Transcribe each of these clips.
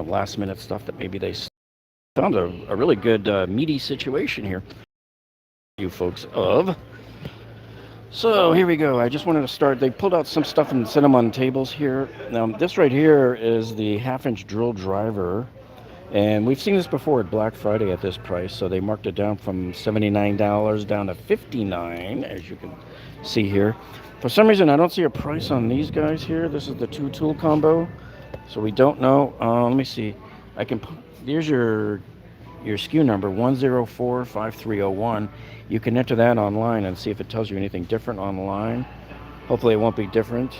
last minute stuff that maybe they found a really good meaty situation here. You folks of. So here we go. I just wanted to start. They pulled out some stuff and set them on tables here. Now this right here is the 1/2-inch drill driver. And we've seen this before at Black Friday at this price. So they marked it down from $79 down to $59, as you can see here. For some reason, I don't see a price on these guys here. This is the 2-tool combo. So we don't know. Let me see. Here's your SKU number, 1045301. You can enter that online and see if it tells you anything different online. Hopefully it won't be different.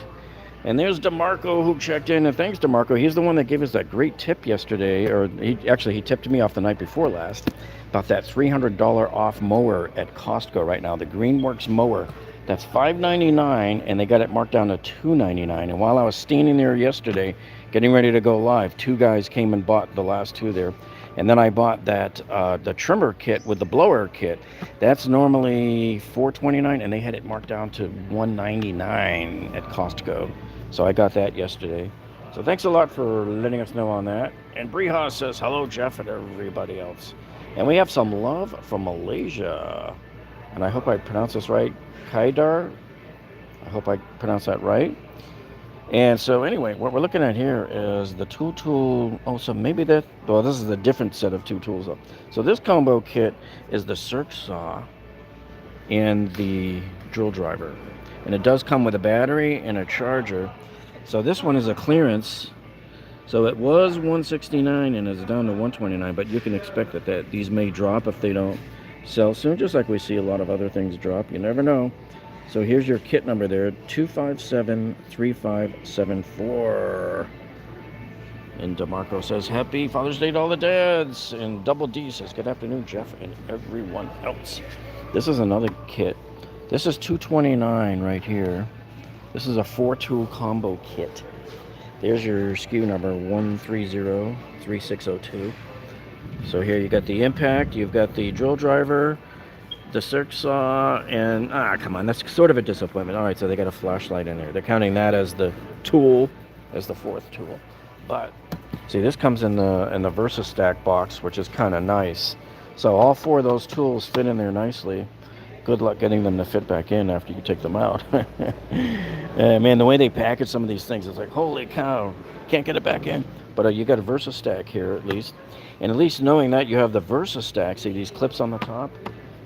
And there's DeMarco who checked in, and thanks DeMarco. He's the one that gave us that great tip yesterday, or he tipped me off the night before last about that $300 off mower at Costco right now, the Greenworks mower. That's $5.99, and they got it marked down to $2.99. And while I was standing there yesterday getting ready to go live, 2 guys came and bought the last 2 there. And then I bought that the trimmer kit with the blower kit. That's normally $4.29, and they had it marked down to $1.99 at Costco. So I got that yesterday. So thanks a lot for letting us know on that. And Brihas says, hello, Jeff, and everybody else. And we have some love from Malaysia. And I hope I pronounce this right. Kaidar. I hope I pronounced that right. And so anyway, what we're looking at here is the 2-tool. Oh, so maybe this is a different set of 2 tools. So this combo kit is the circ saw and the drill driver. And it does come with a battery and a charger. So this one is a clearance. So it was $169 and it's down to $129, but you can expect that these may drop if they don't sell soon, just like we see a lot of other things drop. You never know. So here's your kit number there, 2573574. And DeMarco says, happy Father's Day to all the dads. And Double D says, good afternoon, Jeff, and everyone else. This is another kit. This is $229 right here. This is a 4-tool combo kit. There's your SKU number, 1303602. So here you got the impact, you've got the drill driver, the circ saw, and come on, that's sort of a disappointment. All right, so they got a flashlight in there. They're counting that as the tool, as the 4th tool. But see, this comes in the VersaStack box, which is kind of nice. So all 4 of those tools fit in there nicely. Good luck getting them to fit back in after you take them out. Man, the way they package some of these things, it's like, holy cow, can't get it back in. But you got a VersaStack here at least. And at least knowing that you have the VersaStack, see these clips on the top?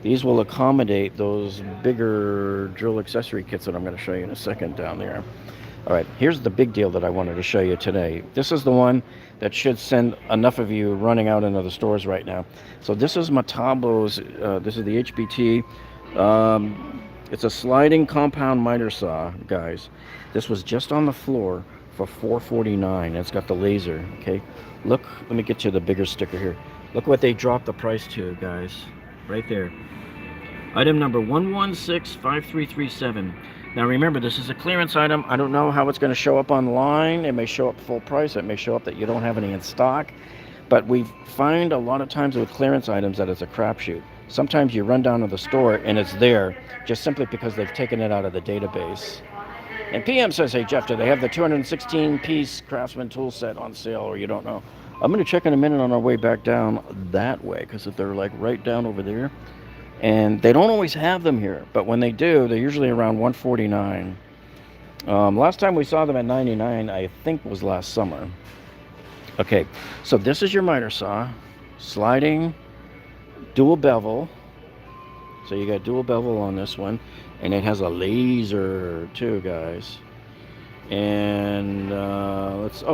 These will accommodate those bigger drill accessory kits that I'm going to show you in a second down there. All right, here's the big deal that I wanted to show you today. This is the one that should send enough of you running out into the stores right now. So this is Metabo's, this is the HBT. It's a sliding compound miter saw, guys. This was just on the floor for $449. It's got the laser, okay? Look, let me get you the bigger sticker here. Look what they dropped the price to, guys. Right there. Item number 1165337. Now remember, this is a clearance item. I don't know how it's going to show up online. It may show up full price. It may show up that you don't have any in stock. But we find a lot of times with clearance items that it's a crapshoot. Sometimes you run down to the store and it's there just simply because they've taken it out of the database. And PM says, hey Jeff, do they have the 216-piece Craftsman tool set on sale, or you don't know? I'm going to check in a minute on our way back down that way, because if they're like right down over there, and they don't always have them here, but when they do, they're usually around $149. Last time we saw them at $99, I think was last summer. Okay, so this is your miter saw, sliding, dual bevel. So you got dual bevel on this one, and it has a laser too, guys. And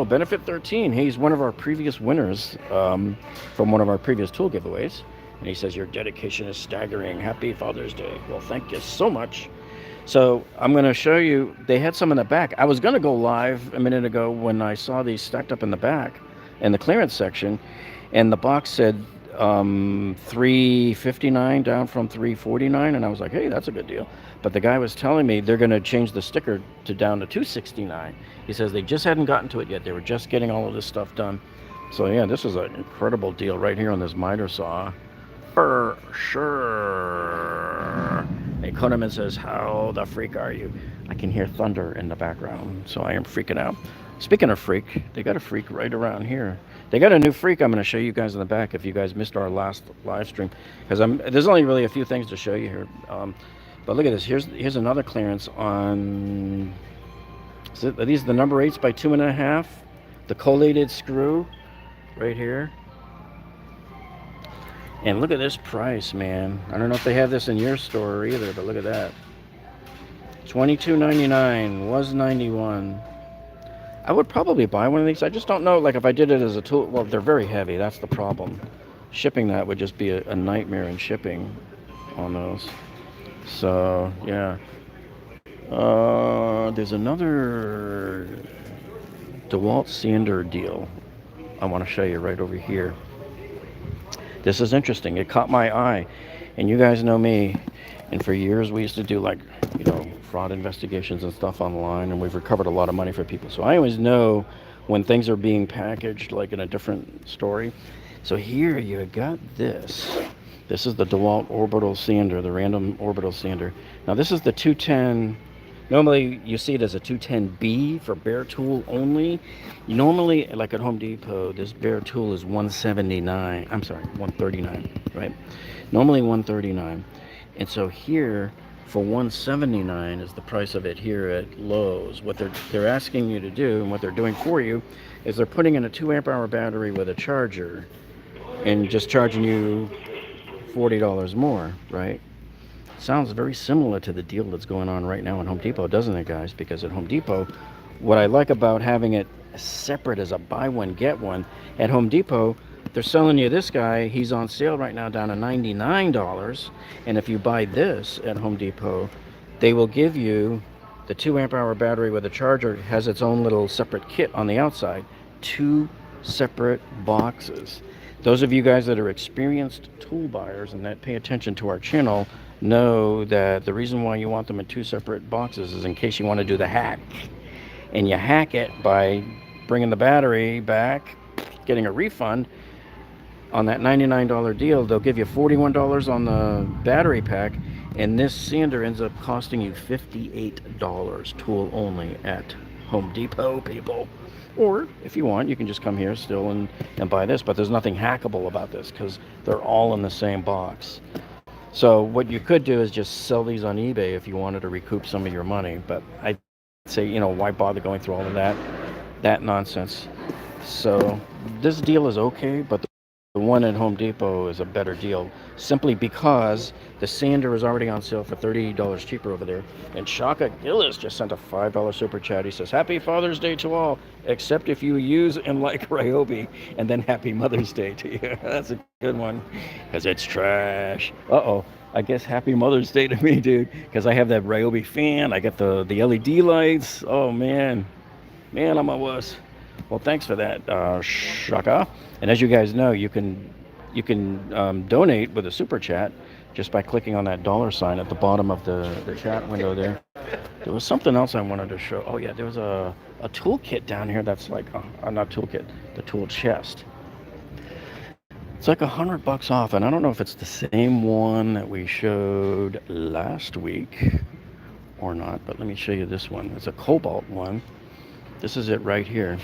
Benefit 13, he's one of our previous winners from one of our previous tool giveaways, and he says your dedication is staggering. Happy Father's Day. Well, thank you so much. So I'm going to show you, they had some in the back. I was going to go live a minute ago when I saw these stacked up in the back in the clearance section, and the box said $359 down from $349, and I was like, hey, that's a good deal. But the guy was telling me they're going to change the sticker to down to $269. He says they just hadn't gotten to it yet. They were just getting all of this stuff done. So yeah, this is an incredible deal right here on this miter saw for sure. Hey, Koneman says, how the freak are you? I can hear thunder in the background, so I am freaking out. Speaking of freak, they got a freak right around here. They got a new freak I'm going to show you guys in the back if you guys missed our last live stream. Because there's only really a few things to show you here. But look at this. Here's another clearance on... Are these the number 8s by 2.5? The collated screw right here. And look at this price, man. I don't know if they have this in your store either, but look at that. $22.99 was $91. I would probably buy one of these. I just don't know, like if I did it as a tool. Well, they're very heavy. That's the problem. Shipping that would just be a nightmare in shipping on those. So, yeah. There's another Dewalt sander deal I want to show you right over here. This is interesting. It caught my eye. And you guys know me. And for years we used to do, like, you know, fraud investigations and stuff online, and we've recovered a lot of money for people. So I always know when things are being packaged like in a different story. So here you got this. This is the Dewalt orbital sander, the random orbital sander. Now this is the 210. Normally you see it as a 210B for bare tool only. Normally, like at Home Depot, this bare tool is 179. I'm sorry, 139, right? Normally 139. And so here for 179 is the price of it here at Lowe's. What they're asking you to do, and what they're doing for you, is they're putting in a 2 amp hour battery with a charger and just charging you $40 more, right? Sounds very similar to the deal that's going on right now at Home Depot, doesn't it, guys? Because at Home Depot, what I like about having it separate as a buy one get one, at Home Depot they're selling you this guy. He's on sale right now down to $99. And if you buy this at Home Depot, they will give you the 2 amp hour battery with a charger. It has its own little separate kit on the outside. 2 separate boxes. Those of you guys that are experienced tool buyers and that pay attention to our channel know that the reason why you want them in 2 separate boxes is in case you want to do the hack. And you hack it by bringing the battery back, getting a refund. On that $99 deal, they'll give you $41 on the battery pack, and this sander ends up costing you $58 tool only at Home Depot, people. Or if you want, you can just come here still and buy this, but there's nothing hackable about this because they're all in the same box. So what you could do is just sell these on eBay if you wanted to recoup some of your money, but I'd say, you know, why bother going through all of that nonsense. So this deal is okay, but the one at Home Depot is a better deal simply because the sander is already on sale for $30 cheaper over there. And Shaka Gillis just sent a $5 super chat. He says, Happy Father's Day to all, except if you use and like Ryobi, and then Happy Mother's Day to you. That's a good one, because it's trash. Uh-oh. I guess Happy Mother's Day to me, dude, because I have that Ryobi fan. I got the LED lights. Oh, man. Man, I'm a wuss. Well, thanks for that, Shaka. And as you guys know, you can donate with a super chat just by clicking on that $sign at the bottom of the chat window there. There was something else I wanted to show. Oh yeah, there was a tool kit down here that's like, not tool kit, the tool chest. It's like $100 off, and I don't know if it's the same one that we showed last week or not, but let me show you this one. It's a Kobalt one. This is it right here.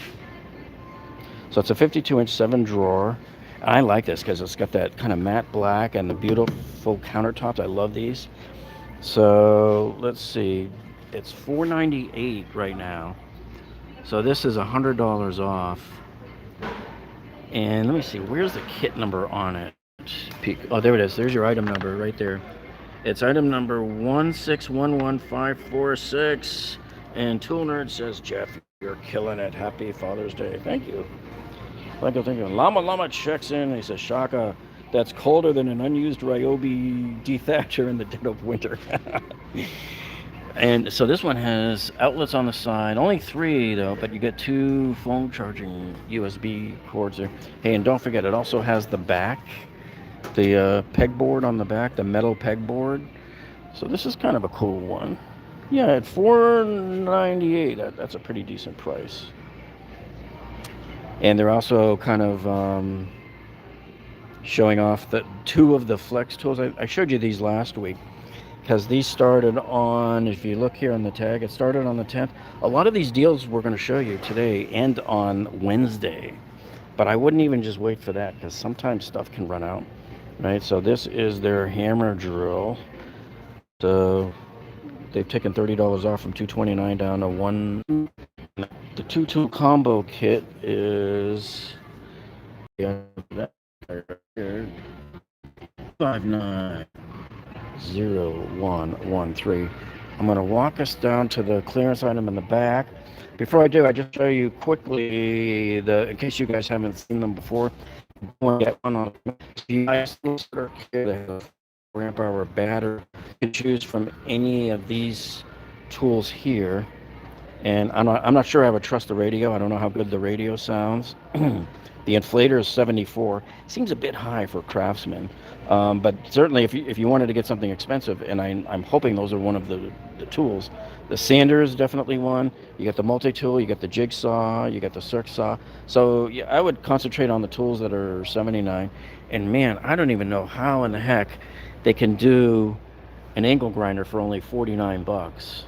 So it's a 52-inch 7-drawer. I like this because it's got that kind of matte black and the beautiful countertops. I love these. So let's see. It's $498 right now. So this is $100 off. And let me see. Where's the kit number on it? Oh, there it is. There's your item number right there. It's item number 1611546. And Tool Nerd says, Jeff, you're killing it. Happy Father's Day. Thank you. Like I'm thinking, Llama checks in. He says, Shaka, that's colder than an unused Ryobi dethatcher in the dead of winter. And so this one has outlets on the side. Only 3 though, but you get 2 phone charging USB cords there. Hey, and don't forget, it also has the back, the pegboard on the back, the metal pegboard. So this is kind of a cool one. Yeah, at $498, that's a pretty decent price. And they're also kind of showing off the 2 of the flex tools. I showed you these last week because these started on, if you look here on the tag, it started on the 10th. A lot of these deals we're going to show you today end on Wednesday, but I wouldn't even just wait for that because sometimes stuff can run out, right? So this is their hammer drill. So they've taken $30 off from $229 down to one. The two-tool combo kit is 590113. I'm going to walk us down to the clearance item in the back. Before I do, I just show you quickly in case you guys haven't seen them before. Get one on the nice little circuit. They have a 4 amp hour battery. You can choose from any of these tools here. And I'm not sure I would trust the radio. I don't know how good the radio sounds. The inflator is 74. Seems a bit high for Craftsman. But certainly if you wanted to get something expensive, and I'm hoping those are one of the tools. The sander is definitely one. You got the multi-tool, you got the jigsaw, you got the circ saw. So yeah, I would concentrate on the tools that are 79. And man, I don't even know how in the heck they can do an angle grinder for only 49 bucks.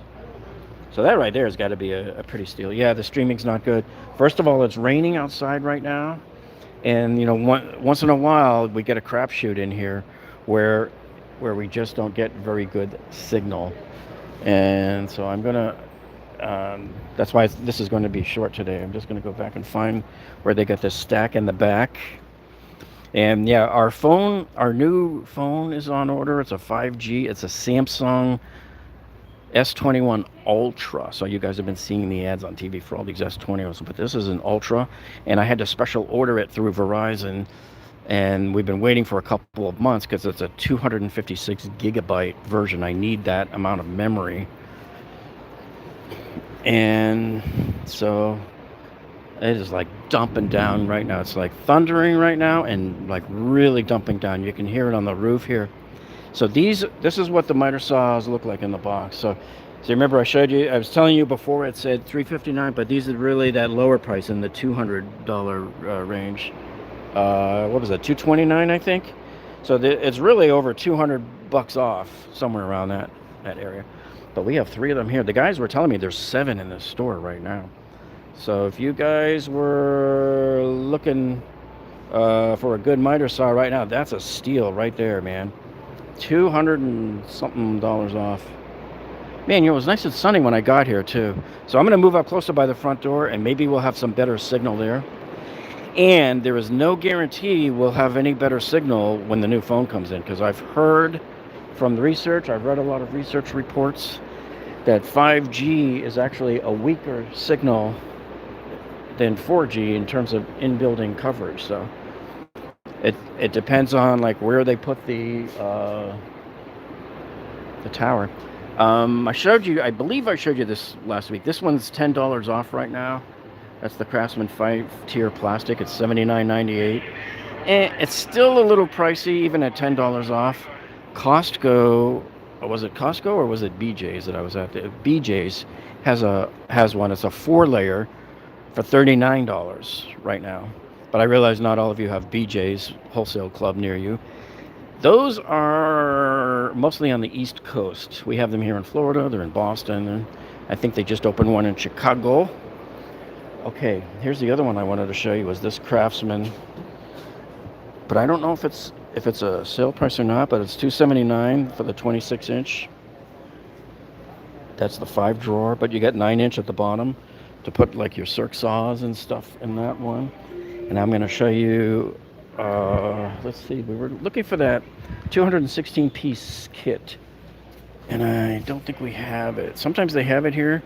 So that right there has got to be a pretty steal. Yeah, the streaming's not good. First of all, it's raining outside right now. And, once in a while, we get a crapshoot in here where we just don't get very good signal. And so I'm going to, that's why this is going to be short today. I'm just going to go back and find where they got this stack in the back. And yeah, our new phone is on order. It's a 5G. It's a Samsung S21 Ultra. So you guys have been seeing the ads on TV for all these S20s, but this is an Ultra, and I had to special order it through Verizon, and we've been waiting for a couple of months because it's a 256 gigabyte version. I need that amount of memory, and so it is like dumping down right now. It's like thundering right now and like really dumping down. You can hear it on the roof here. So this is what the miter saws look like in the box. So remember I showed you, I was telling you before it said $359, but these are really that lower price in the $200 range. What was that, $229 I think? So it's really over 200 bucks off, somewhere around that area. But we have 3 of them here. The guys were telling me there's 7 in the store right now. So if you guys were looking for a good miter saw right now, that's a steal right there, man. 200 and something dollars off. Man, it was nice and sunny when I got here too. So I'm going to move up closer by the front door, and maybe we'll have some better signal there. And there is no guarantee we'll have any better signal when the new phone comes in, because I've heard from the research, I've read a lot of research reports that 5G is actually a weaker signal than 4G in terms of in-building coverage. So it depends on like where they put the tower. I believe I showed you this last week. This one's $10 off right now. That's the Craftsman 5-tier plastic. It's $79.98. And it's still a little pricey even at $10 off. Costco, was it Costco or was it BJ's that I was at? BJ's has one. It's a 4-layer for $39 right now. But I realize not all of you have BJ's wholesale club near you. Those are mostly on the East Coast. We have them here in Florida. They're in Boston. And I think they just opened one in Chicago. Okay, here's the other one I wanted to show you, was this Craftsman. But I don't know if it's a sale price or not, but it's $279 for the 26-inch. That's the 5-drawer, but you get 9-inch at the bottom to put like your circ saws and stuff in that one. And I'm going to show you, let's see, we were looking for that 216-piece kit. And I don't think we have it. Sometimes they have it here,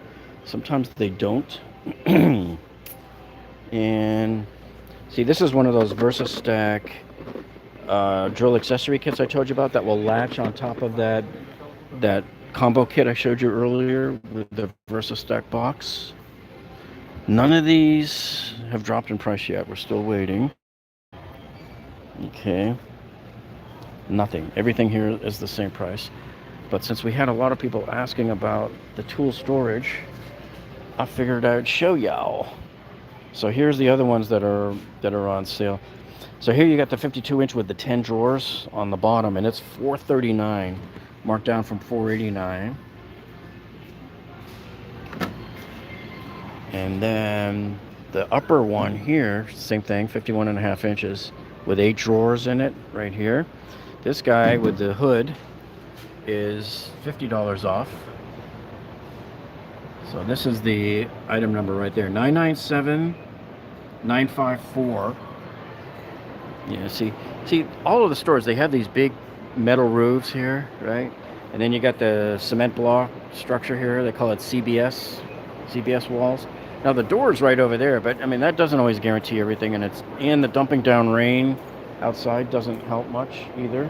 sometimes they don't. And see, this is one of those VersaStack drill accessory kits I told you about that will latch on top of that combo kit I showed you earlier with the VersaStack box. None of these have dropped in price yet. We're still waiting. Okay. Nothing. Everything here is the same price. But since we had a lot of people asking about the tool storage, I figured I'd show y'all. So here's the other ones that are on sale. So here you got the 52-inch with the 10 drawers on the bottom, and it's $439. marked down from $489. And then the upper one here, same thing, 51.5 inches with 8 drawers in it right here. This guy with the hood is $50 off. So this is the item number right there, 997954. Yeah, see all of the stores, they have these big metal roofs here, right? And then you got the cement block structure here. They call it CBS walls. Now the door's right over there, but I mean that doesn't always guarantee everything, and the dumping down rain outside doesn't help much either.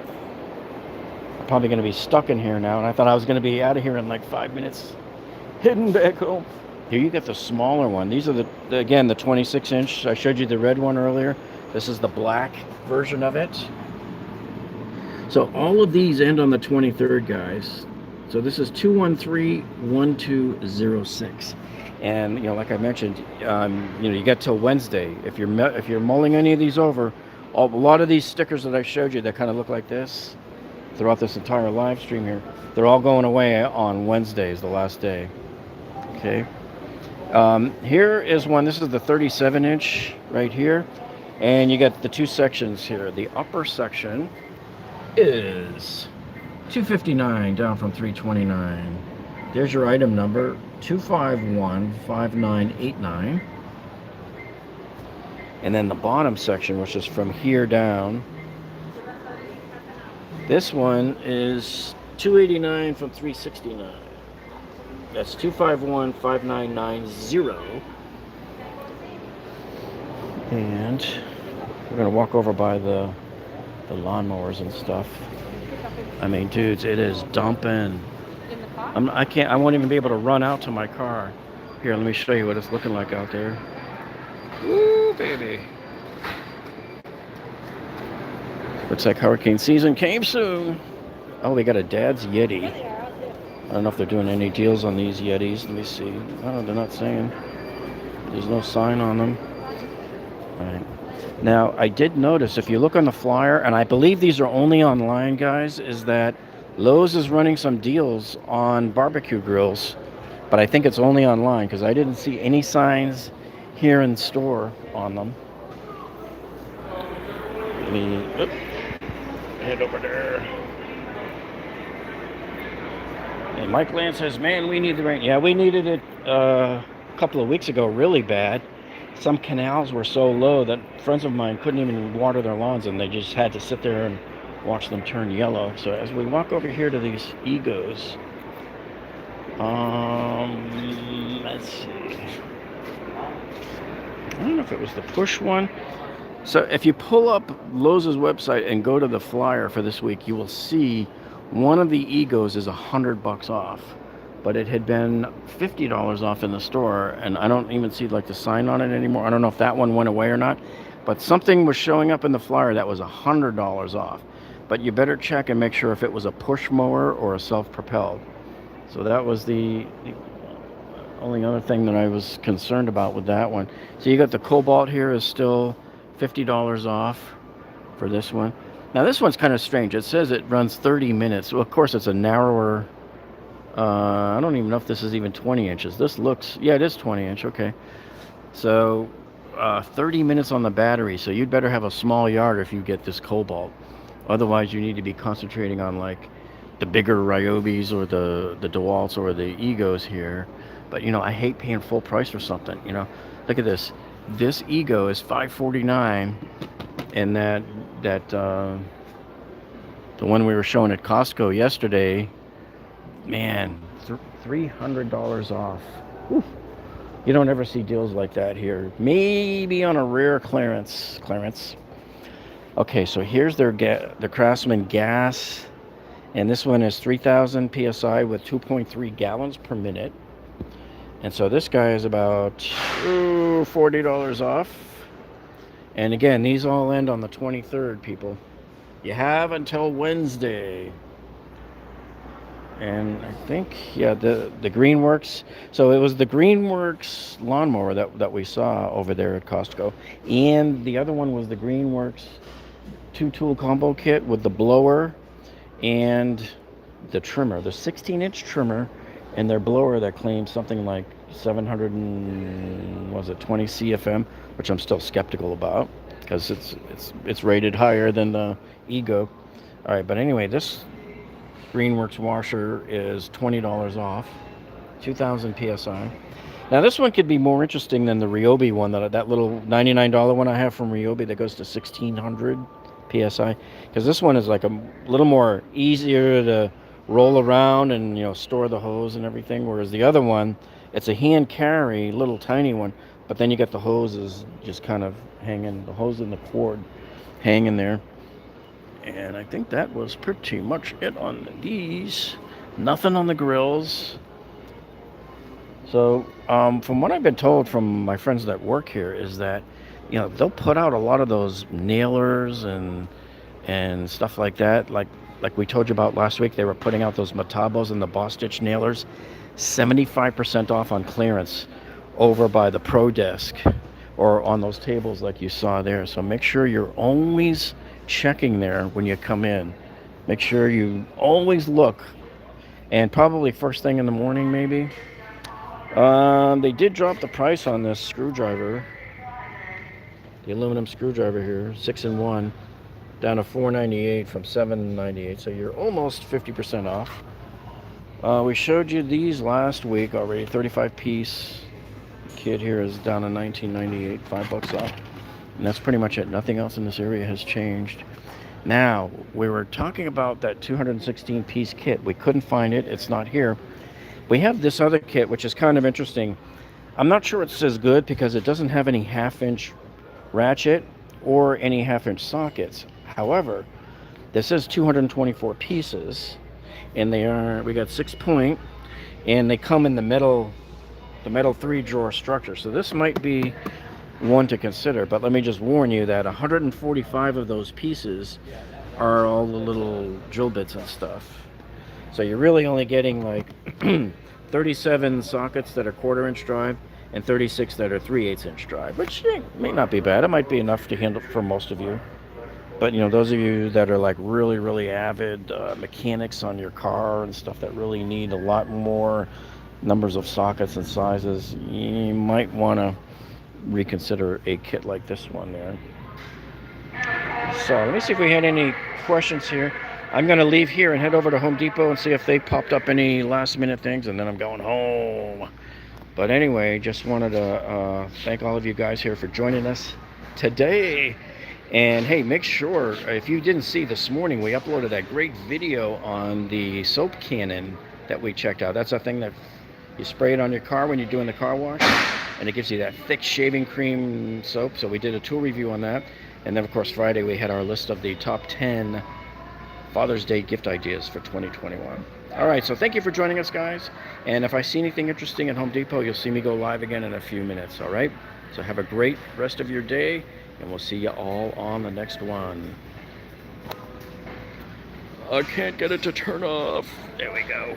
I'm probably going to be stuck in here now, and I thought I was going to be out of here in like 5 minutes, heading back home. Here you get the smaller one. These are again the 26 inch. I showed you the red one earlier. This is the black version of it. So all of these end on the 23rd, guys. So this is 213-1206. And you know, like I mentioned, you know, you got till Wednesday. If you're mulling any of these over, a lot of these stickers that I showed you that kind of look like this throughout this entire live stream here, they're all going away on Wednesdays, the last day. Okay. Here is one. This is the 37 inch right here, and you got the two sections here. The upper section is $259, down from $329. There's your item number, 2515989. And then the bottom section, which is from here down, this one is $289 from $369. That's 2515990. And we're gonna walk over by the lawnmowers and stuff. I mean, dudes, it is dumping. I won't even be able to run out to my car. Here, let me show you what it's looking like out there. Woo, baby. Looks like hurricane season came soon. Oh, we got a Dad's Yeti. I don't know if they're doing any deals on these Yetis. Let me see. Oh, they're not saying. There's no sign on them. All right. Now, I did notice, if you look on the flyer, and I believe these are only online, guys, is that Lowe's is running some deals on barbecue grills, but I think it's only online because I didn't see any signs here in store on them. Let me head over there. And Mike Land says, man, we need the rain. Yeah, we needed it a couple of weeks ago really bad. Some canals were so low that friends of mine couldn't even water their lawns, and they just had to sit there and watch them turn yellow. So as we walk over here to these Egos, let's see. I don't know if it was the push one. So if you pull up Lowe's website and go to the flyer for this week, you will see one of the Egos is $100 off, but it had been $50 off in the store, and I don't even see like the sign on it anymore. I don't know if that one went away or not, but something was showing up in the flyer that was $100 off. But you better check and make sure if it was a push mower or a self-propelled. So that was the only other thing that I was concerned about with that one. So you got the Kobalt here is still $50 off for this one. Now this one's kind of strange. It says it runs 30 minutes. Well, of course it's a narrower, I don't even know if this is even 20 inches. This looks, yeah, it is 20 inch, okay. So 30 minutes on the battery. So you'd better have a small yard if you get this Kobalt. Otherwise, you need to be concentrating on like the bigger Ryobis or the Dewalts or the Egos here. But you know, I hate paying full price for something. You know, look at this. This Ego is $549, and that the one we were showing at Costco yesterday, man, $300 off. Whew. You don't ever see deals like that here. Maybe on a rare clearance. Okay, so here's their Craftsman gas, and this one is 3,000 psi with 2.3 gallons per minute. And so this guy is about $40 off. And again, these all end on the 23rd, people. You have until Wednesday. And I think, yeah, the Greenworks. So it was the Greenworks lawnmower that we saw over there at Costco. And the other one was the Greenworks 2-tool combo kit with the blower and the trimmer, the 16-inch trimmer, and their blower that claims something like 700 and was it 20 CFM, which I'm still skeptical about because it's rated higher than the Ego. All right, but anyway, this Greenworks washer is $20 off, 2,000 psi. Now this one could be more interesting than the Ryobi one, that little $99 one I have from Ryobi that goes to 1,600 psi, because this one is like a little more easier to roll around and store the hose and everything, whereas the other one, it's a hand carry, little tiny one, but then you got the hoses just kind of hanging, the hose and the cord hanging there. And I think that was pretty much it on these. Nothing on the grills. So from what I've been told from my friends that work here is that they'll put out a lot of those nailers and stuff like that, like we told you about last week. They were putting out those Metabos and the Boss Stitch nailers 75% off on clearance over by the Pro Desk or on those tables like you saw there. So make sure you're always checking there when you come in. Make sure you always look, and probably first thing in the morning maybe. They did drop the price on this screwdriver, the aluminum screwdriver here, 6-in-1, down to $4.98 from $7.98, so you're almost 50% off. We showed you these last week already. 35-piece kit here is down to $19.98, $5 off, and that's pretty much it. Nothing else in this area has changed. Now, we were talking about that 216-piece kit. We couldn't find it. It's not here. We have this other kit, which is kind of interesting. I'm not sure it's as good because it doesn't have any half-inch ratchet or any half-inch sockets. However, this is 224 pieces, and we got 6-point, and they come in the metal 3-drawer structure. So this might be one to consider, but let me just warn you that 145 of those pieces are all the little drill bits and stuff. So you're really only getting like 37 sockets that are 1/4-inch drive and 36 that are 3/8-inch drive, which may not be bad. It might be enough to handle for most of you. But those of you that are like really, really avid mechanics on your car and stuff that really need a lot more numbers of sockets and sizes, you might want to reconsider a kit like this one there. So let me see if we had any questions here. I'm going to leave here and head over to Home Depot and see if they popped up any last minute things, and then I'm going home. But anyway, just wanted to thank all of you guys here for joining us today. And hey, make sure, if you didn't see this morning, we uploaded that great video on the soap cannon that we checked out. That's a thing that you spray it on your car when you're doing the car wash, and it gives you that thick shaving cream soap. So we did a tool review on that. And then of course Friday we had our list of the top 10 Father's Day gift ideas for 2021. All right, so thank you for joining us, guys. And if I see anything interesting at Home Depot, you'll see me go live again in a few minutes. All right, so have a great rest of your day, and we'll see you all on the next one. I can't get it to turn off. There we go.